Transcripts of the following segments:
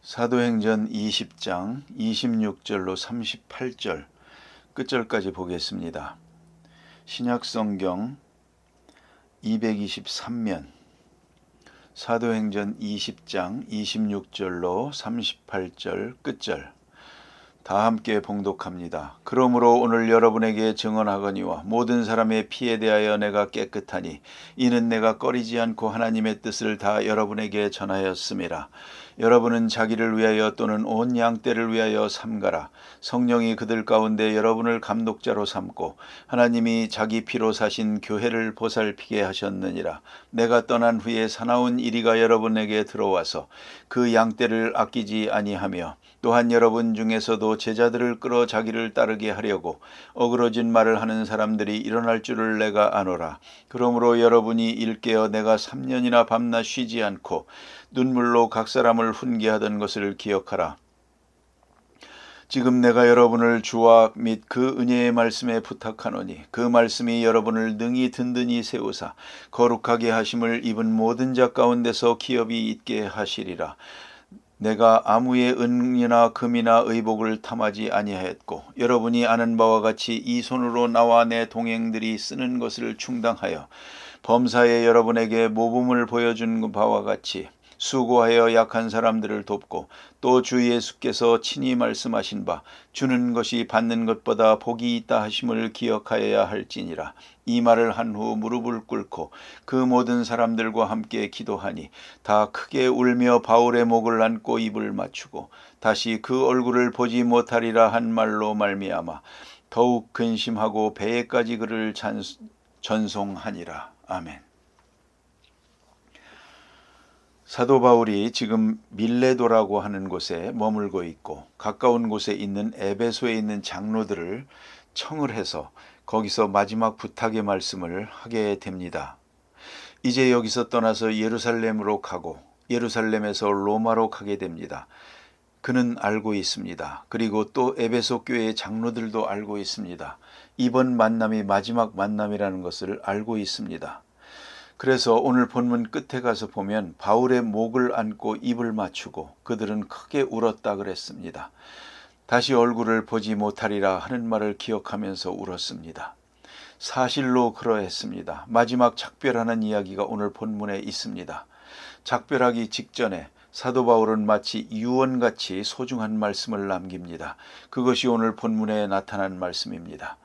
사도행전 20장 26절로 38절 끝절까지 보겠습니다. 신약성경 223면 사도행전 20장 26절로 38절 끝절 다 함께 봉독합니다. 그러므로 오늘 여러분에게 증언하거니와 모든 사람의 피에 대하여 내가 깨끗하니 이는 내가 꺼리지 않고 하나님의 뜻을 다 여러분에게 전하였음이라. 여러분은 자기를 위하여 또는 온 양떼를 위하여 삼가라. 성령이 그들 가운데 여러분을 감독자로 삼고 하나님이 자기 피로 사신 교회를 보살피게 하셨느니라. 내가 떠난 후에 사나운 이리가 여러분에게 들어와서 그 양떼를 아끼지 아니하며 또한 여러분 중에서도 제자들을 끌어 자기를 따르게 하려고 어그러진 말을 하는 사람들이 일어날 줄을 내가 아노라. 그러므로 여러분이 일깨어 내가 3년이나 밤낮 쉬지 않고 눈물로 각 사람을 훈계하던 것을 기억하라. 지금 내가 여러분을 주와 및 그 은혜의 말씀에 부탁하노니 그 말씀이 여러분을 능히 든든히 세우사 거룩하게 하심을 입은 모든 자 가운데서 기업이 있게 하시리라. 내가 아무의 은이나 금이나 의복을 탐하지 아니하였고 여러분이 아는 바와 같이 이 손으로 나와 내 동행들이 쓰는 것을 충당하여 범사에 여러분에게 모범을 보여준 바와 같이 수고하여 약한 사람들을 돕고 또 주 예수께서 친히 말씀하신 바 주는 것이 받는 것보다 복이 있다 하심을 기억하여야 할지니라. 이 말을 한 후 무릎을 꿇고 그 모든 사람들과 함께 기도하니 다 크게 울며 바울의 목을 안고 입을 맞추고 다시 그 얼굴을 보지 못하리라 한 말로 말미암아 더욱 근심하고 배에까지 그를 전송하니라. 아멘. 사도 바울이 지금 밀레도라고 하는 곳에 머물고 있고 가까운 곳에 있는 에베소에 있는 장로들을 청을 해서 거기서 마지막 부탁의 말씀을 하게 됩니다. 이제 여기서 떠나서 예루살렘으로 가고 예루살렘에서 로마로 가게 됩니다. 그는 알고 있습니다. 그리고 또 에베소 교회의 장로들도 알고 있습니다. 이번 만남이 마지막 만남이라는 것을 알고 있습니다. 그래서 오늘 본문 끝에 가서 보면 바울의 목을 안고 입을 맞추고 그들은 크게 울었다 그랬습니다. 다시 얼굴을 보지 못하리라 하는 말을 기억하면서 울었습니다. 사실로 그러했습니다. 마지막 작별하는 이야기가 오늘 본문에 있습니다. 작별하기 직전에 사도 바울은 마치 유언같이 소중한 말씀을 남깁니다. 그것이 오늘 본문에 나타난 말씀입니다.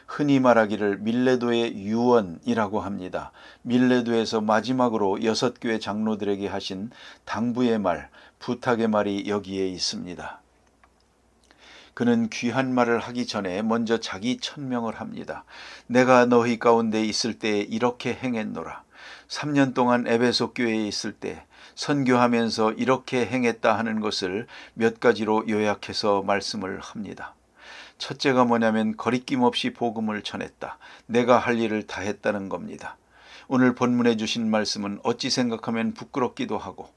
흔히 말하기를 밀레도의 유언이라고 합니다. 밀레도에서 마지막으로 6교회 장로들에게 하신 당부의 말, 부탁의 말이 여기에 있습니다. 그는 귀한 말을 하기 전에 먼저 자기 천명을 합니다. 내가 너희 가운데 있을 때 이렇게 행했노라. 3년 동안 에베소 교회에 있을 때 선교하면서 이렇게 행했다 하는 것을 몇 가지로 요약해서 말씀을 합니다. 첫째가 뭐냐면 거리낌 없이 복음을 전했다. 내가 할 일을 다 했다는 겁니다. 오늘 본문에 주신 말씀은 어찌 생각하면 부끄럽기도 하고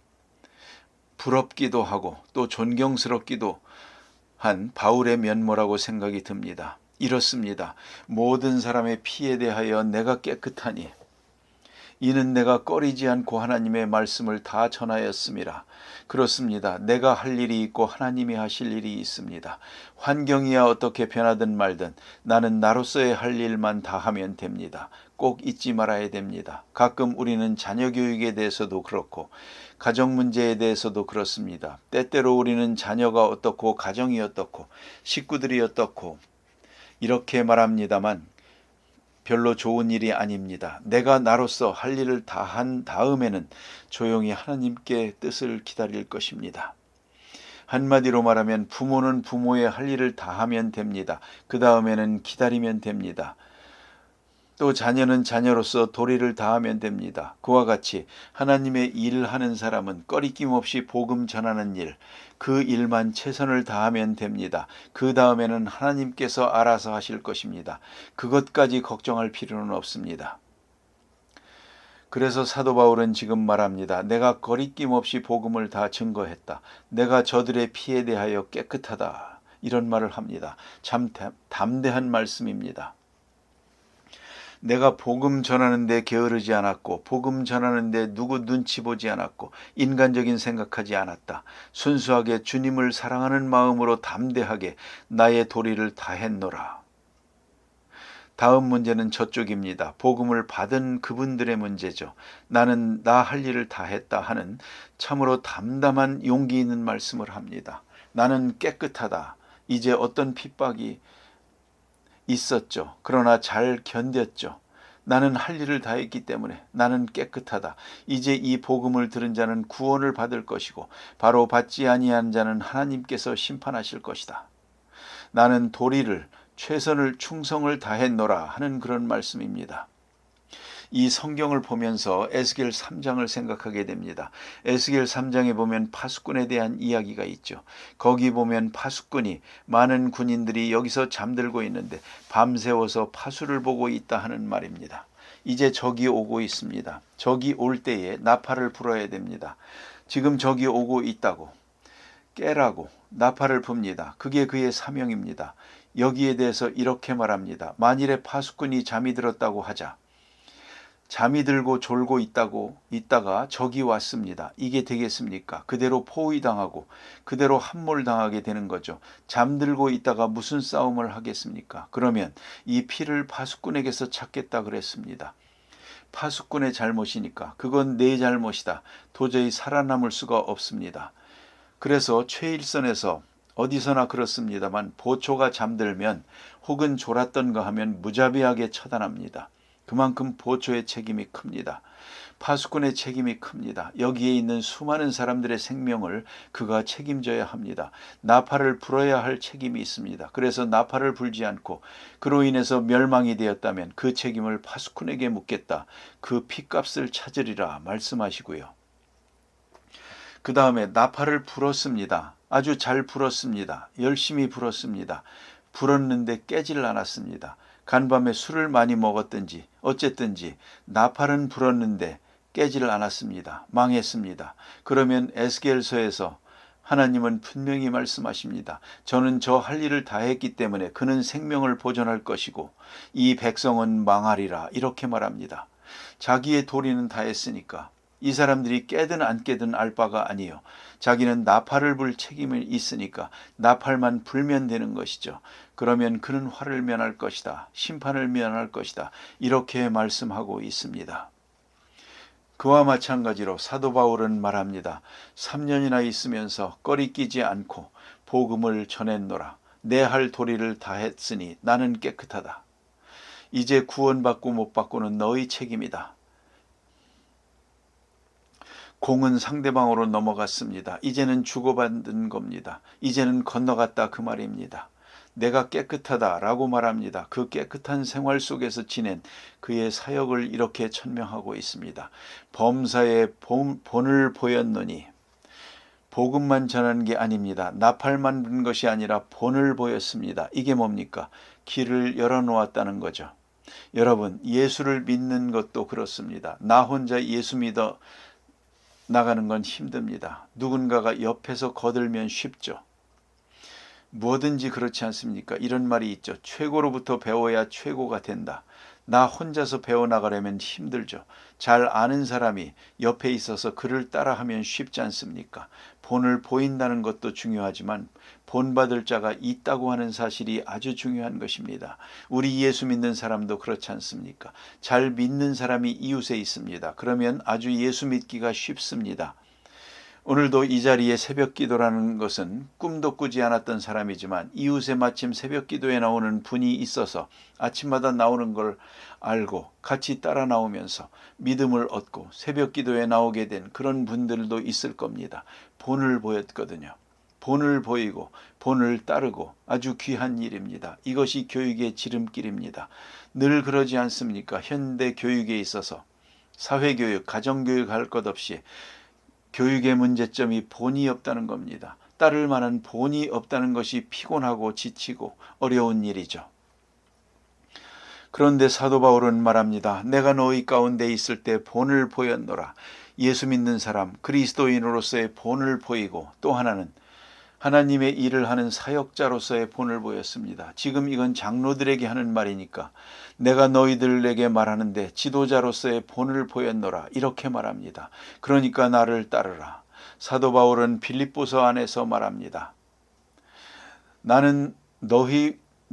부럽기도 하고 또 존경스럽기도 한 바울의 면모라고 생각이 듭니다. 이렇습니다. 모든 사람의 피에 대하여 내가 깨끗하니 이는 내가 꺼리지 않고 하나님의 말씀을 다 전하였음이라. 그렇습니다. 내가 할 일이 있고 하나님이 하실 일이 있습니다. 환경이야 어떻게 변하든 말든 나는 나로서의 할 일만 다 하면 됩니다. 꼭 잊지 말아야 됩니다. 가끔 우리는 자녀 교육에 대해서도 그렇고 가정 문제에 대해서도 그렇습니다. 때때로 우리는 자녀가 어떻고 가정이 어떻고 식구들이 어떻고 이렇게 말합니다만 별로 좋은 일이 아닙니다. 내가 나로서 할 일을 다 한 다음에는 조용히 하나님께 뜻을 기다릴 것입니다. 한마디로 말하면 부모는 부모의 할 일을 다 하면 됩니다. 그 다음에는 기다리면 됩니다. 또 자녀는 자녀로서 도리를 다하면 됩니다. 그와 같이 하나님의 일을 하는 사람은 꺼리낌 없이 복음 전하는 일, 그 일만 최선을 다하면 됩니다. 그 다음에는 하나님께서 알아서 하실 것입니다. 그것까지 걱정할 필요는 없습니다. 그래서 사도 바울은 지금 말합니다. 내가 거리낌 없이 복음을 다 증거했다. 내가 저들의 피에 대하여 깨끗하다. 이런 말을 합니다. 참 담대한 말씀입니다. 내가 복음 전하는데 게으르지 않았고 복음 전하는데 누구 눈치 보지 않았고 인간적인 생각하지 않았다. 순수하게 주님을 사랑하는 마음으로 담대하게 나의 도리를 다했노라. 다음 문제는 저쪽입니다. 복음을 받은 그분들의 문제죠. 나는 나 할 일을 다 했다 하는 참으로 담담한 용기 있는 말씀을 합니다. 나는 깨끗하다. 이제 어떤 핍박이 있었죠. 그러나 잘 견뎠죠. 나는 할 일을 다 했기 때문에 나는 깨끗하다. 이제 이 복음을 들은 자는 구원을 받을 것이고 바로 받지 아니한 자는 하나님께서 심판하실 것이다. 나는 도리를 최선을 충성을 다했노라 하는 그런 말씀입니다. 이 성경을 보면서 에스겔 3장을 생각하게 됩니다. 에스겔 3장에 보면 파수꾼에 대한 이야기가 있죠. 거기 보면 파수꾼이 많은 군인들이 여기서 잠들고 있는데 밤새워서 파수를 보고 있다 하는 말입니다. 이제 적이 오고 있습니다. 적이 올 때에 나팔을 불어야 됩니다. 지금 적이 오고 있다고 깨라고 나팔을 붑니다. 그게 그의 사명입니다. 여기에 대해서 이렇게 말합니다. 만일에 파수꾼이 잠이 들었다고 하자. 잠이 들고 졸고 있다가 적이 왔습니다. 이게 되겠습니까? 그대로 포위당하고 그대로 함몰당하게 되는 거죠. 잠들고 있다가 무슨 싸움을 하겠습니까? 그러면 이 피를 파수꾼에게서 찾겠다 그랬습니다. 파수꾼의 잘못이니까 그건 내 잘못이다. 도저히 살아남을 수가 없습니다. 그래서 최일선에서 어디서나 그렇습니다만 보초가 잠들면 혹은 졸았던가 하면 무자비하게 처단합니다. 그만큼 보초의 책임이 큽니다. 파수꾼의 책임이 큽니다. 여기에 있는 수많은 사람들의 생명을 그가 책임져야 합니다. 나팔을 불어야 할 책임이 있습니다. 그래서 나팔을 불지 않고 그로 인해서 멸망이 되었다면 그 책임을 파수꾼에게 묻겠다. 그 핏값을 찾으리라 말씀하시고요. 그 다음에 나팔을 불었습니다. 아주 잘 불었습니다. 열심히 불었습니다. 불었는데 깨질 않았습니다. 간밤에 술을 많이 먹었든지 어쨌든지 나팔은 불었는데 깨지를 않았습니다. 망했습니다. 그러면 에스겔서에서 하나님은 분명히 말씀하십니다. 저는 저 할 일을 다 했기 때문에 그는 생명을 보존할 것이고 이 백성은 망하리라 이렇게 말합니다. 자기의 도리는 다 했으니까 이 사람들이 깨든 안 깨든 알 바가 아니요. 자기는 나팔을 불 책임이 있으니까 나팔만 불면 되는 것이죠. 그러면 그는 화를 면할 것이다. 심판을 면할 것이다. 이렇게 말씀하고 있습니다. 그와 마찬가지로 사도 바울은 말합니다. 3년이나 있으면서 꺼리 끼지 않고 복음을 전했노라. 내 할 도리를 다 했으니 나는 깨끗하다. 이제 구원받고 못 받고는 너희 책임이다. 공은 상대방으로 넘어갔습니다. 이제는 주고받은 겁니다. 이제는 건너갔다 그 말입니다. 내가 깨끗하다라고 말합니다. 그 깨끗한 생활 속에서 지낸 그의 사역을 이렇게 천명하고 있습니다. 범사에 본을 보였노니 복음만 전하는 게 아닙니다. 나팔만 분 것이 아니라 본을 보였습니다. 이게 뭡니까? 길을 열어놓았다는 거죠. 여러분, 예수를 믿는 것도 그렇습니다. 나 혼자 예수 믿어 나가는 건 힘듭니다. 누군가가 옆에서 거들면 쉽죠. 뭐든지 그렇지 않습니까? 이런 말이 있죠. 최고로부터 배워야 최고가 된다. 나 혼자서 배워나가려면 힘들죠. 잘 아는 사람이 옆에 있어서 그를 따라하면 쉽지 않습니까? 본을 보인다는 것도 중요하지만 본받을 자가 있다고 하는 사실이 아주 중요한 것입니다. 우리 예수 믿는 사람도 그렇지 않습니까? 잘 믿는 사람이 이웃에 있습니다. 그러면 아주 예수 믿기가 쉽습니다. 오늘도 이 자리에 새벽 기도라는 것은 꿈도 꾸지 않았던 사람이지만 이웃에 마침 새벽 기도에 나오는 분이 있어서 아침마다 나오는 걸 알고 같이 따라 나오면서 믿음을 얻고 새벽 기도에 나오게 된 그런 분들도 있을 겁니다. 본을 보였거든요. 본을 보이고 본을 따르고 아주 귀한 일입니다. 이것이 교육의 지름길입니다. 늘 그러지 않습니까? 현대 교육에 있어서 사회교육, 가정교육 할 것 없이 교육의 문제점이 본이 없다는 겁니다. 따를 만한 본이 없다는 것이 피곤하고 지치고 어려운 일이죠. 그런데 사도 바울은 말합니다. 내가 너희 가운데 있을 때 본을 보였노라. 예수 믿는 사람, 그리스도인으로서의 본을 보이고 또 하나는 하나님의 일을 하는 사역자로서의 본을 보였습니다. 지금 이건 장로들에게 하는 말이니까 내가 너희들에게 말하는데 지도자로서의 본을 보였노라 이렇게 말합니다. 그러니까 나를 따르라. 사도 바울은 빌립보서 안에서 말합니다. 나는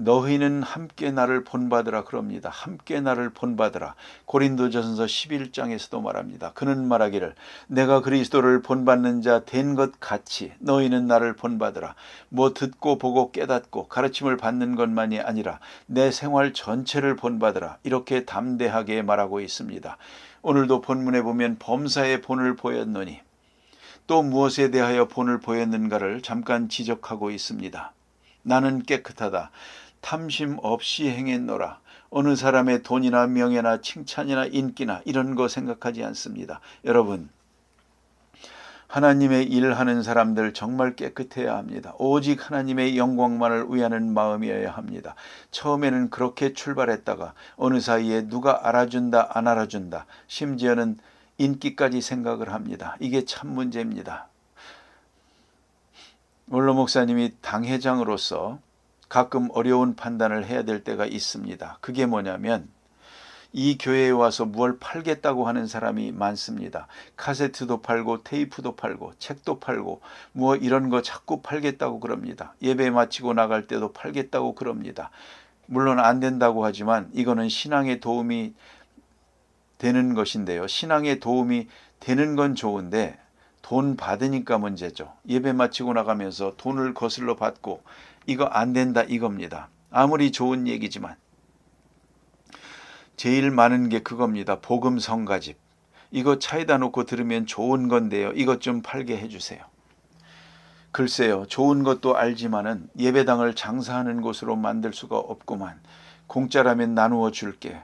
너희는 함께 나를 본받으라 그럽니다. 함께 나를 본받으라. 고린도전서 11장에서도 말합니다. 그는 말하기를 내가 그리스도를 본받는 자 된 것 같이 너희는 나를 본받으라. 뭐 듣고 보고 깨닫고 가르침을 받는 것만이 아니라 내 생활 전체를 본받으라. 이렇게 담대하게 말하고 있습니다. 오늘도 본문에 보면 범사의 본을 보였노니 또 무엇에 대하여 본을 보였는가를 잠깐 지적하고 있습니다. 나는 깨끗하다. 탐심 없이 행했노라. 어느 사람의 돈이나 명예나 칭찬이나 인기나 이런 거 생각하지 않습니다. 여러분, 하나님의 일하는 사람들 정말 깨끗해야 합니다. 오직 하나님의 영광만을 위하는 마음이어야 합니다. 처음에는 그렇게 출발했다가 어느 사이에 누가 알아준다 안 알아준다 심지어는 인기까지 생각을 합니다. 이게 참 문제입니다. 원로 목사님이 당회장으로서 가끔 어려운 판단을 해야 될 때가 있습니다. 그게 뭐냐면 이 교회에 와서 뭘 팔겠다고 하는 사람이 많습니다. 카세트도 팔고 테이프도 팔고 책도 팔고 뭐 이런 거 자꾸 팔겠다고 그럽니다. 예배 마치고 나갈 때도 팔겠다고 그럽니다. 물론 안 된다고 하지만 이거는 신앙에 도움이 되는 것인데요. 신앙에 도움이 되는 건 좋은데 돈 받으니까 문제죠. 예배 마치고 나가면서 돈을 거슬러 받고 이거 안 된다 이겁니다. 아무리 좋은 얘기지만 제일 많은 게 그겁니다. 복음 성가집. 이거 차에다 놓고 들으면 좋은 건데요. 이것 좀 팔게 해주세요. 글쎄요. 좋은 것도 알지만은 예배당을 장사하는 곳으로 만들 수가 없구만. 공짜라면 나누어 줄게.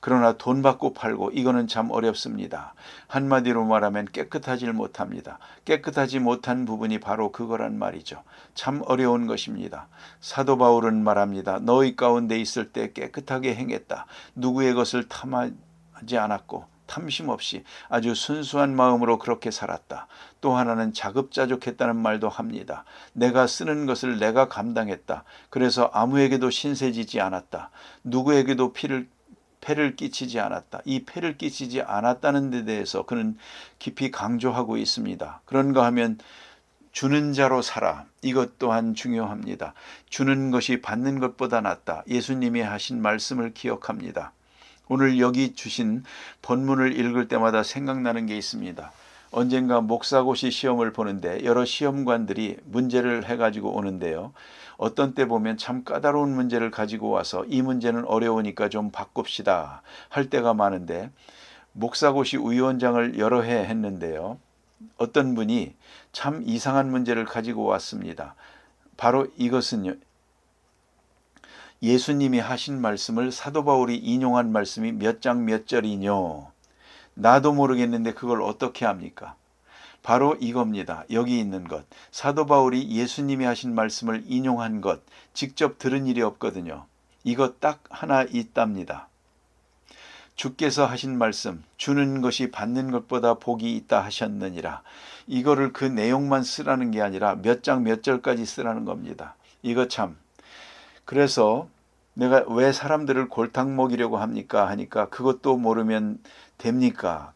그러나 돈 받고 팔고 이거는 참 어렵습니다. 한마디로 말하면 깨끗하지 못합니다. 깨끗하지 못한 부분이 바로 그거란 말이죠. 참 어려운 것입니다. 사도 바울은 말합니다. 너희 가운데 있을 때 깨끗하게 행했다. 누구의 것을 탐하지 않았고 탐심 없이 아주 순수한 마음으로 그렇게 살았다. 또 하나는 자급자족했다는 말도 합니다. 내가 쓰는 것을 내가 감당했다. 그래서 아무에게도 신세지지 않았다. 누구에게도 폐를 끼치지 않았다. 이 폐를 끼치지 않았다는 데 대해서 그는 깊이 강조하고 있습니다. 그런가 하면 주는 자로 살아. 이것 또한 중요합니다. 주는 것이 받는 것보다 낫다. 예수님이 하신 말씀을 기억합니다. 오늘 여기 주신 본문을 읽을 때마다 생각나는 게 있습니다. 언젠가 목사고시 시험을 보는데 여러 시험관들이 문제를 해가지고 오는데요. 어떤 때 보면 참 까다로운 문제를 가지고 와서 이 문제는 어려우니까 좀 바꿉시다 할 때가 많은데 목사고시 위원장을 여러 해 했는데요. 어떤 분이 참 이상한 문제를 가지고 왔습니다. 바로 이것은요. 예수님이 하신 말씀을 사도 바울이 인용한 말씀이 몇 장 몇 절이뇨. 나도 모르겠는데 그걸 어떻게 합니까? 바로 이겁니다. 여기 있는 것. 사도 바울이 예수님이 하신 말씀을 인용한 것. 직접 들은 일이 없거든요. 이것 딱 하나 있답니다. 주께서 하신 말씀, 주는 것이 받는 것보다 복이 있다 하셨느니라. 이거를 그 내용만 쓰라는 게 아니라 몇 장 몇 절까지 쓰라는 겁니다. 이거 참. 그래서 내가 왜 사람들을 골탕 먹이려고 합니까? 하니까 그것도 모르면 됩니까?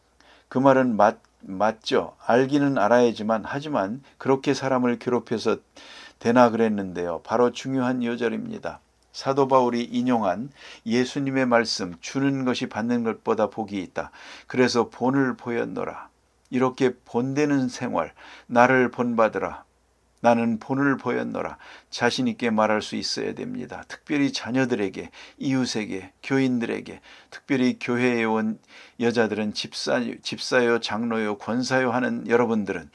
그 말은 맞죠. 알기는 알아야지만 하지만 그렇게 사람을 괴롭혀서 되나 그랬는데요. 바로 중요한 요절입니다. 사도 바울이 인용한 예수님의 말씀 주는 것이 받는 것보다 복이 있다. 그래서 본을 보였노라. 이렇게 본되는 생활 나를 본받으라. 나는 본을 보였노라. 자신 있게 말할 수 있어야 됩니다. 특별히 자녀들에게, 이웃에게, 교인들에게, 특별히 교회에 온 여자들은 집사요, 장로요, 권사요 하는 여러분들은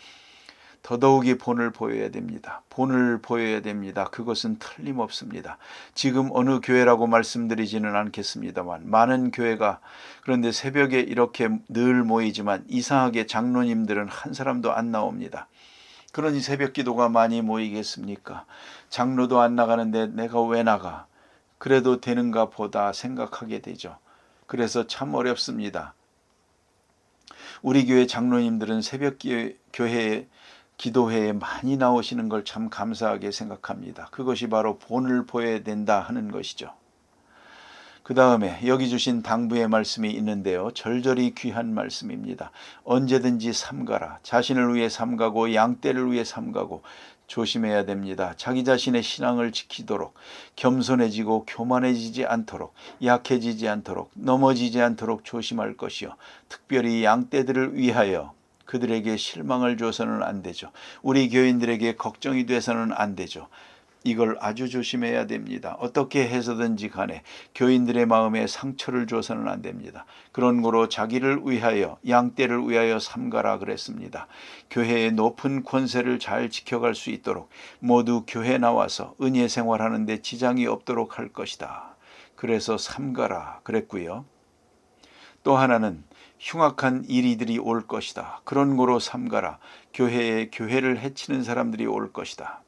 더더욱이 본을 보여야 됩니다. 본을 보여야 됩니다. 그것은 틀림없습니다. 지금 어느 교회라고 말씀드리지는 않겠습니다만 많은 교회가 그런데 새벽에 이렇게 늘 모이지만 이상하게 장로님들은 한 사람도 안 나옵니다. 그러니 새벽 기도가 많이 모이겠습니까? 장로도 안 나가는데 내가 왜 나가? 그래도 되는가 보다 생각하게 되죠. 그래서 참 어렵습니다. 우리 교회 장로님들은 새벽 교회에 기도회에 많이 나오시는 걸 참 감사하게 생각합니다. 그것이 바로 본을 보여야 된다 하는 것이죠. 그 다음에 여기 주신 당부의 말씀이 있는데요. 절절히 귀한 말씀입니다. 언제든지 삼가라. 자신을 위해 삼가고 양떼를 위해 삼가고 조심해야 됩니다. 자기 자신의 신앙을 지키도록 겸손해지고 교만해지지 않도록 약해지지 않도록 넘어지지 않도록 조심할 것이요. 특별히 양떼들을 위하여 그들에게 실망을 줘서는 안 되죠. 우리 교인들에게 걱정이 돼서는 안 되죠. 이걸 아주 조심해야 됩니다. 어떻게 해서든지 간에 교인들의 마음에 상처를 줘서는 안 됩니다. 그런 거로 자기를 위하여 양떼를 위하여 삼가라 그랬습니다. 교회의 높은 권세를 잘 지켜갈 수 있도록 모두 교회 나와서 은혜 생활하는 데 지장이 없도록 할 것이다. 그래서 삼가라 그랬고요. 또 하나는 흉악한 이리들이 올 것이다. 그런 거로 삼가라. 교회를 해치는 사람들이 올 것이다.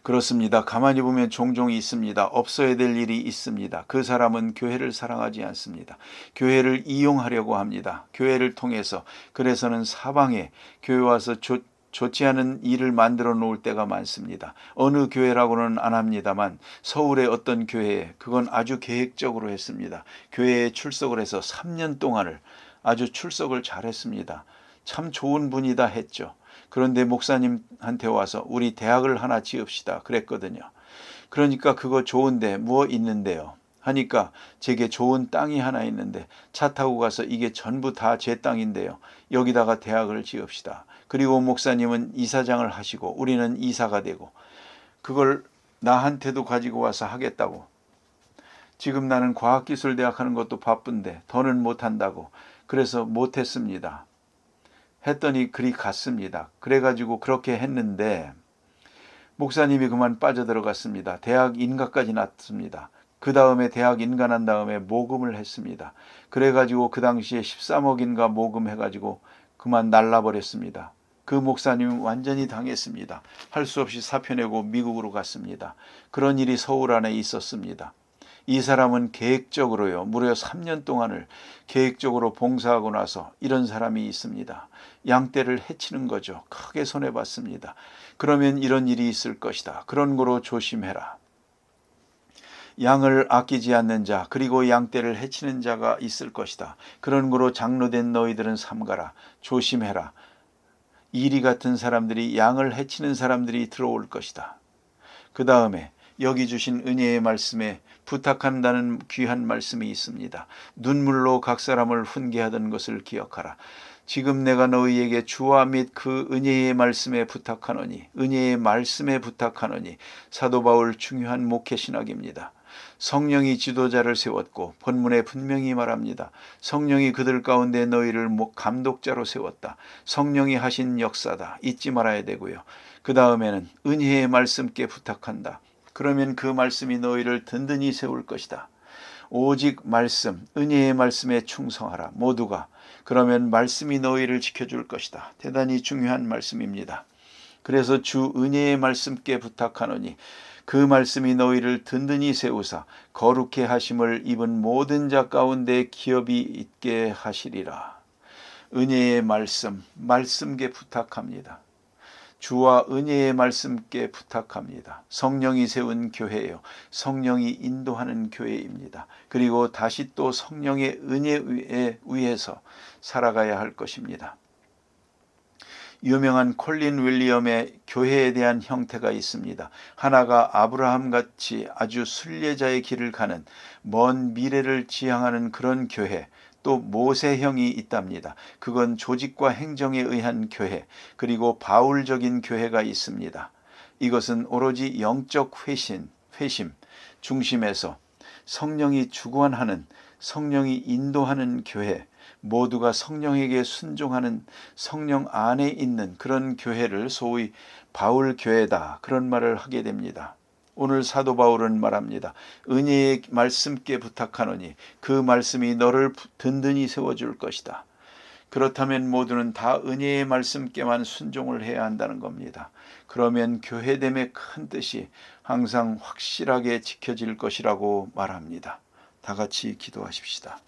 그렇습니다. 가만히 보면 종종 있습니다. 없어야 될 일이 있습니다. 그 사람은 교회를 사랑하지 않습니다. 교회를 이용하려고 합니다. 교회를 통해서. 그래서는 사방에 교회 와서 좋지 않은 일을 만들어 놓을 때가 많습니다. 어느 교회라고는 안 합니다만 서울의 어떤 교회에 그건 아주 계획적으로 했습니다. 교회에 출석을 해서 3년 동안을 아주 출석을 잘했습니다. 참 좋은 분이다 했죠. 그런데 목사님한테 와서 우리 대학을 하나 지읍시다 그랬거든요. 그러니까 그거 좋은데 뭐 있는데요 하니까 제게 좋은 땅이 하나 있는데 차 타고 가서 이게 전부 다 제 땅인데요. 여기다가 대학을 지읍시다. 그리고 목사님은 이사장을 하시고 우리는 이사가 되고 그걸 나한테도 가지고 와서 하겠다고. 지금 나는 과학기술대학 하는 것도 바쁜데 더는 못한다고. 그래서 못했습니다. 했더니 그리 갔습니다. 그래가지고 그렇게 했는데 목사님이 그만 빠져들어갔습니다. 대학 인가까지 났습니다. 그 다음에 대학 인가난 다음에 모금을 했습니다. 그래가지고 그 당시에 13억인가 모금해가지고 그만 날라버렸습니다. 그 목사님은 완전히 당했습니다. 할 수 없이 사표 내고 미국으로 갔습니다. 그런 일이 서울 안에 있었습니다. 이 사람은 계획적으로요. 무려 3년 동안을 계획적으로 봉사하고 나서 이런 사람이 있습니다. 양떼를 해치는 거죠. 크게 손해봤습니다. 그러면 이런 일이 있을 것이다. 그런 거로 조심해라. 양을 아끼지 않는 자 그리고 양떼를 해치는 자가 있을 것이다. 그런 거로 장로된 너희들은 삼가라. 조심해라. 이리 같은 사람들이 양을 해치는 사람들이 들어올 것이다. 그 다음에 여기 주신 은혜의 말씀에 부탁한다는 귀한 말씀이 있습니다. 눈물로 각 사람을 훈계하던 것을 기억하라. 지금 내가 너희에게 주와 및 그 은혜의 말씀에 부탁하노니 은혜의 말씀에 부탁하노니 사도 바울 중요한 목회 신학입니다. 성령이 지도자를 세웠고 본문에 분명히 말합니다. 성령이 그들 가운데 너희를 감독자로 세웠다. 성령이 하신 역사다. 잊지 말아야 되고요. 그 다음에는 은혜의 말씀께 부탁한다. 그러면 그 말씀이 너희를 든든히 세울 것이다. 오직 말씀, 은혜의 말씀에 충성하라. 모두가. 그러면 말씀이 너희를 지켜줄 것이다. 대단히 중요한 말씀입니다. 그래서 주 은혜의 말씀께 부탁하노니 그 말씀이 너희를 든든히 세우사 거룩해 하심을 입은 모든 자 가운데 기업이 있게 하시리라. 은혜의 말씀께 부탁합니다. 주와 은혜의 말씀께 부탁합니다. 성령이 세운 교회예요. 성령이 인도하는 교회입니다. 그리고 다시 또 성령의 은혜에 의해서 살아가야 할 것입니다. 유명한 콜린 윌리엄의 교회에 대한 형태가 있습니다. 하나가 아브라함같이 아주 순례자의 길을 가는 먼 미래를 지향하는 그런 교회, 또 모세형이 있답니다. 그건 조직과 행정에 의한 교회, 그리고 바울적인 교회가 있습니다. 이것은 오로지 영적 회심 중심에서 성령이 주관하는, 성령이 인도하는 교회, 모두가 성령에게 순종하는 성령 안에 있는 그런 교회를 소위 바울교회다, 그런 말을 하게 됩니다. 오늘 사도 바울은 말합니다. 은혜의 말씀께 부탁하노니 그 말씀이 너를 든든히 세워줄 것이다. 그렇다면 모두는 다 은혜의 말씀께만 순종을 해야 한다는 겁니다. 그러면 교회됨의 큰 뜻이 항상 확실하게 지켜질 것이라고 말합니다. 다 같이 기도하십시다.